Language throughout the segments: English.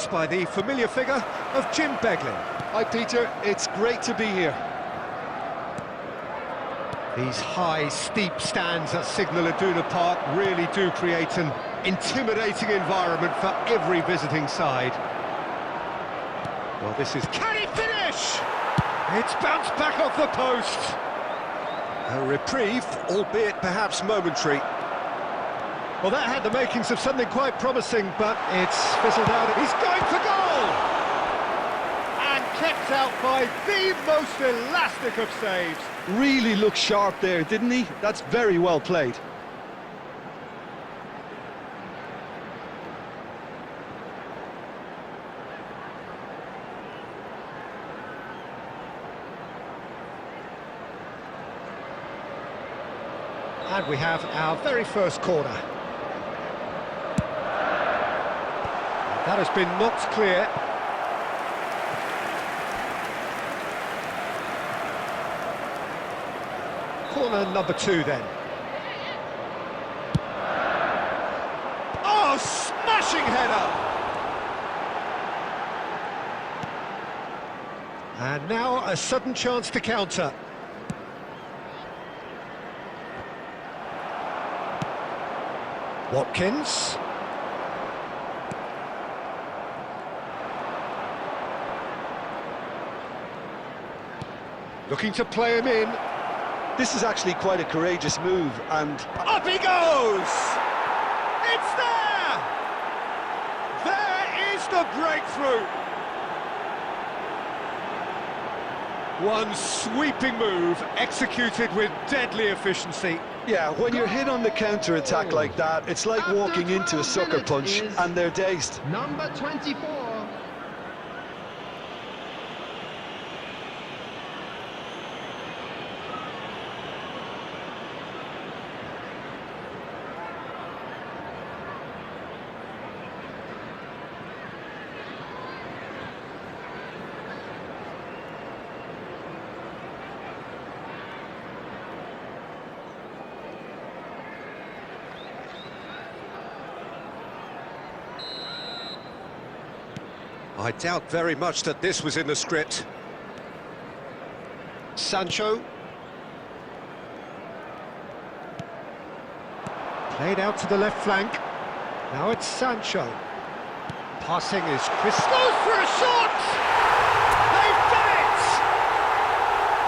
marked by the familiar figure of Jim Beglin. Hi Peter, it's great to be here. These high, steep stands at Signal Iduna Park really do create an intimidating environment for every visiting side. Well, this is... Can he finish? It's bounced back off the post. A reprieve, albeit perhaps momentary. Well, that had the makings of something quite promising, but it's fizzled out. He's going for goal! And kept out by the most elastic of saves. Really looked sharp there, didn't he? That's very well played. And we have our very first corner. That has been knocked clear. Corner number 2 then. Oh, smashing header! And now a sudden chance to counter. Watkins. Looking to play him in. This is actually quite a courageous move, and... Up he goes! It's there! There is the breakthrough! One sweeping move, executed with deadly efficiency. Yeah, when you're hit on the counter-attack like that, it's like walking into a sucker punch, and they're dazed. Number 24. I doubt very much that this was in the script. Sancho. Played out to the left flank. Now it's Sancho. Passing is Chris. Goes for a shot! They've done it!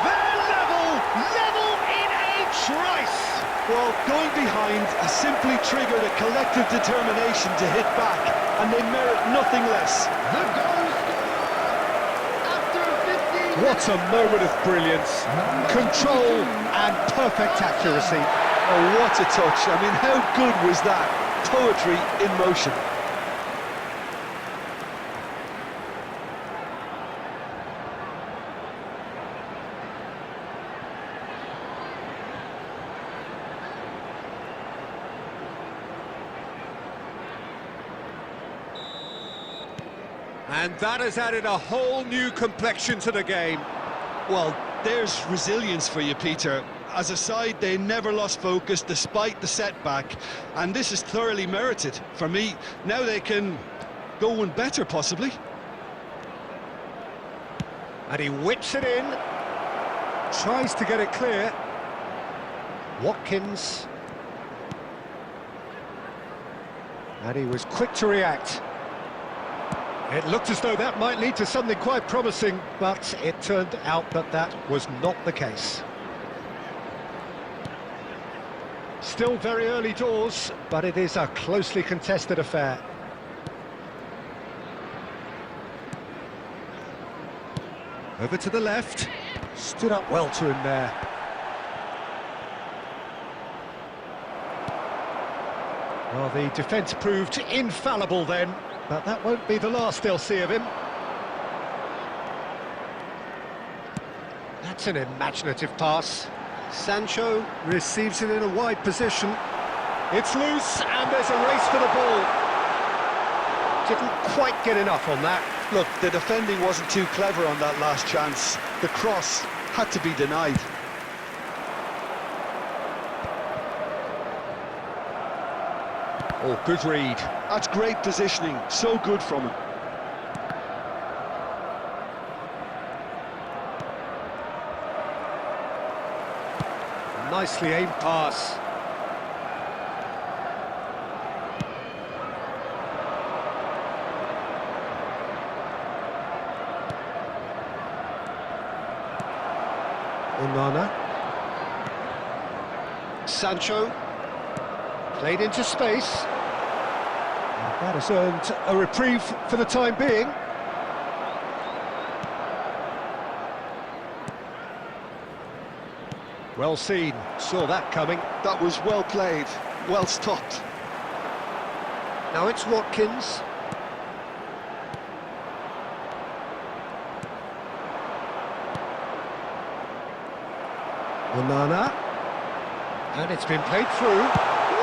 They're level in a trice! Well, going behind has simply triggered a collective determination to hit back, and they merit nothing less. The goal scorer after 15 What a moment of brilliance, control and perfect accuracy. Oh, what a touch. I mean, how good was that? Poetry in motion. And that has added a whole new complexion to the game. Well, there's resilience for you, Peter. As a side, they never lost focus despite the setback, and this is thoroughly merited. For me, now they can go one better, possibly. And he whips it in, tries to get it clear. Watkins. And he was quick to react. It looked as though that might lead to something quite promising, but it turned out that that was not the case. Still very early doors, but it is a closely contested affair. Over to the left, stood up well to him there. Well, the defence proved infallible then, but that won't be the last they'll see of him. That's an imaginative pass. Sancho receives it in a wide position. It's loose, and there's a race for the ball. Didn't quite get enough on that. Look, the defending wasn't too clever on that last chance. The cross had to be denied. Oh, good read. That's great positioning, so good from him. nicely aimed pass. Onana. Sancho. Played into space. And that has earned a reprieve for the time being. Well seen, saw that coming. That was well played, well stopped. Now it's Watkins. Onana. And it's been played through.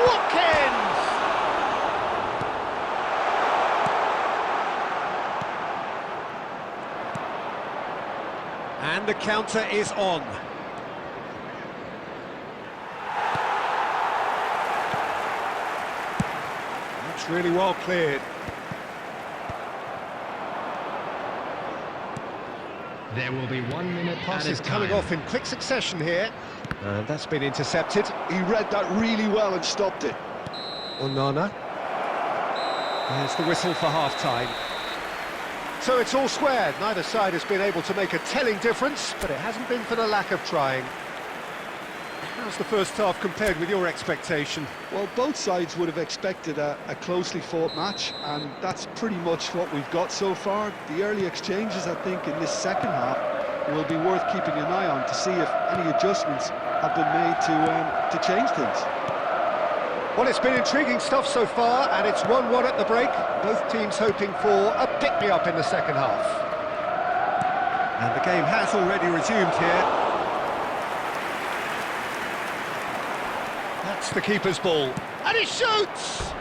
Watkins! And the counter is on. That's really well cleared. There will be 1 minute Pass added is coming time. off in quick succession here. And that's been intercepted. He read that really well and stopped it. Onana. There's the whistle for half-time. So it's all squared. Neither side has been able to make a telling difference, but it hasn't been for the lack of trying. How's the first half compared with your expectation? Well, both sides would have expected a closely fought match, and that's pretty much what we've got so far. The early exchanges, I think, in this second half will be worth keeping an eye on to see if any adjustments have been made to change things. Well, it's been intriguing stuff so far, and it's 1-1 at the break. Both teams hoping for a pick-me-up in the second half. And the game has already resumed here. That's the keeper's ball. And he shoots!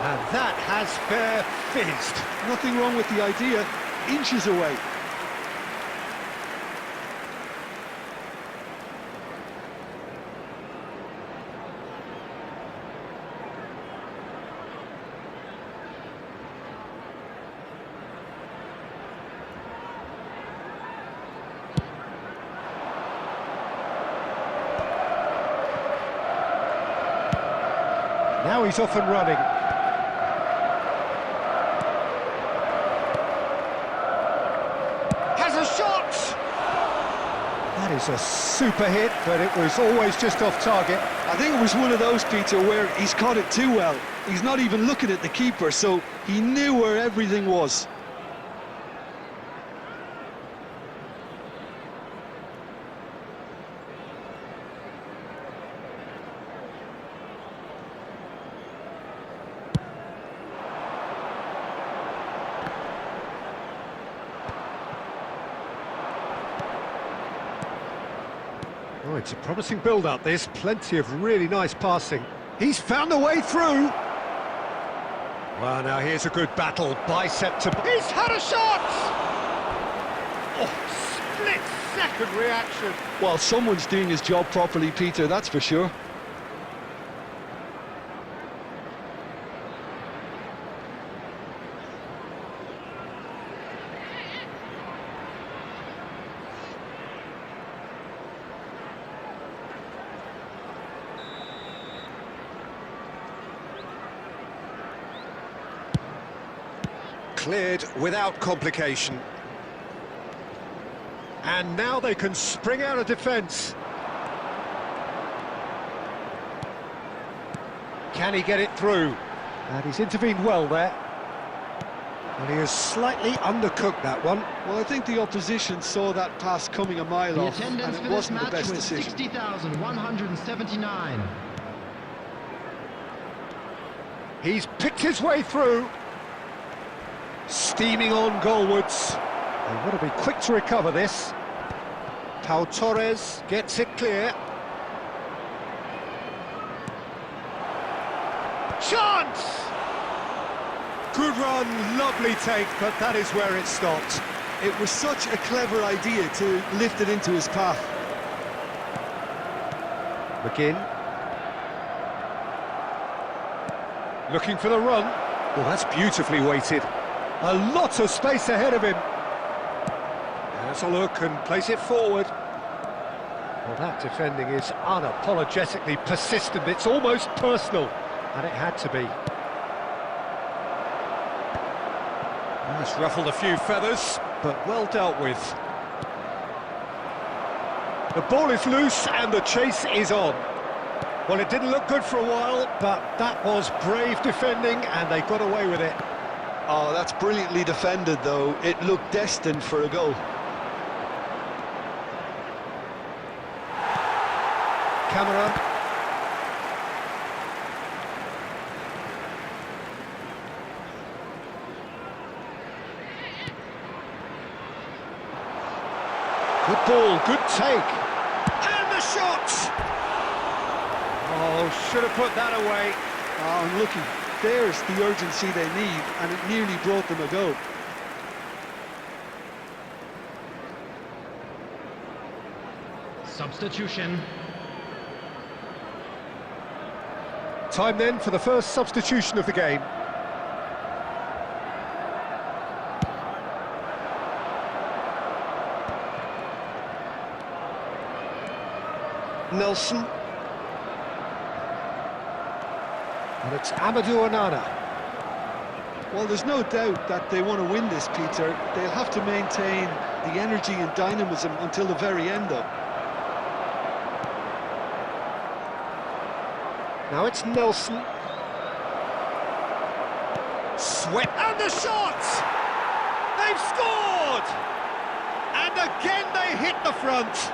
And that has fair fizzed. Nothing wrong with the idea, inches away. Now he's off and running. Has a shot! That is a super hit, but it was always just off target. I think it was one of those, Peter, where he's caught it too well. He's not even looking at the keeper, so he knew where everything was. Oh, it's a promising build-up, this. Plenty of really nice passing. He's found a way through! Well, now here's a good battle. Bicep to... He's had a shot! Oh, split-second reaction. Well, someone's doing his job properly, Peter, that's for sure. Cleared without complication. And now they can spring out of defence. Can he get it through? And he's intervened well there. And he has slightly undercooked that one. Well, I think the opposition saw that pass coming a mile The off, attendance and for it this wasn't the match best was decision. 60,179. He's picked his way through. Steaming on goalwards. They've got to be quick to recover this. Pau Torres gets it clear. Chance! Good run, lovely take, but that is where it stopped. It was such a clever idea to lift it into his path. McGinn. Looking for the run. Well, that's beautifully weighted. A lot of space ahead of him. Has a look and place it forward. Well, that defending is unapologetically persistent. It's almost personal, and it had to be. It's ruffled a few feathers, but well dealt with. The ball is loose and the chase is on. Well, it didn't look good for a while, but that was brave defending and they got away with it. Oh, that's brilliantly defended, though. It looked destined for a goal. Camera. Good ball, good take. And the shot! Oh, should have put that away. Oh, and looking, there's the urgency they need, and it nearly brought them a goal. Substitution. Time then for the first substitution of the game. Nelson. And it's Amadou Onana. Well, there's no doubt that they want to win this, Peter. They'll have to maintain the energy and dynamism until the very end, though. Now it's Nelson. Sweat and the shot! They've scored! And again they hit the front.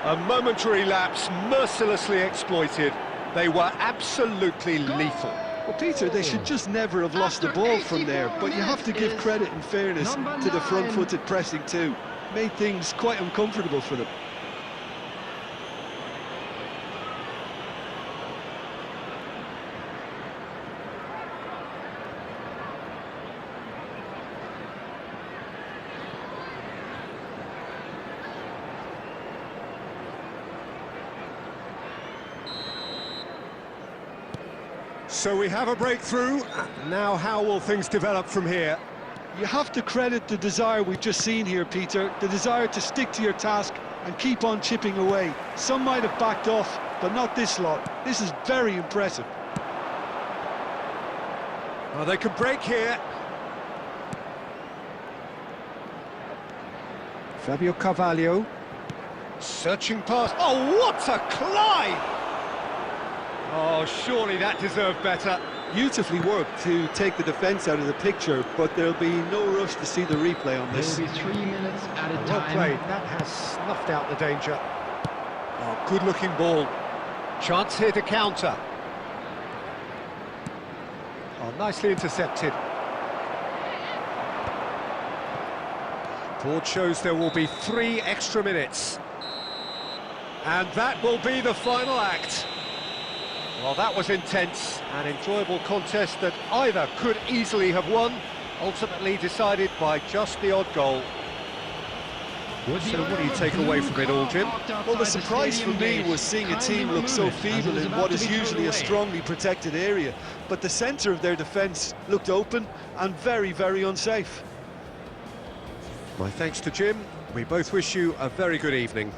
A momentary lapse mercilessly exploited. They were absolutely lethal. Well, Peter, they should just never have lost the ball from there, but you have to give credit and fairness to the front-footed pressing too. Made things quite uncomfortable for them. So we have a breakthrough. Now how will things develop from here? You have to credit the desire we've just seen here, Peter, the desire to stick to your task and keep on chipping away. Some might have backed off, but not this lot. This is very impressive. Well, they can break here. Fabio Carvalho. Searching past. Oh, what a climb! Oh, surely that deserved better. Beautifully worked to take the defence out of the picture, but there'll be no rush to see the replay on this. There will be 3 minutes added Well time. played, that has snuffed out the danger. Oh, good-looking ball. Chance here to counter. Oh, nicely intercepted. Board shows there will be 3 extra minutes. And that will be the final act. Well, that was intense, an enjoyable contest that either could easily have won, ultimately decided by just the odd goal. So what do you take away from it all, Jim? Well, the surprise for me was seeing a team look so feeble in what is usually a strongly protected area, but the centre of their defence looked open and very, very unsafe. My thanks to Jim. We both wish you a very good evening.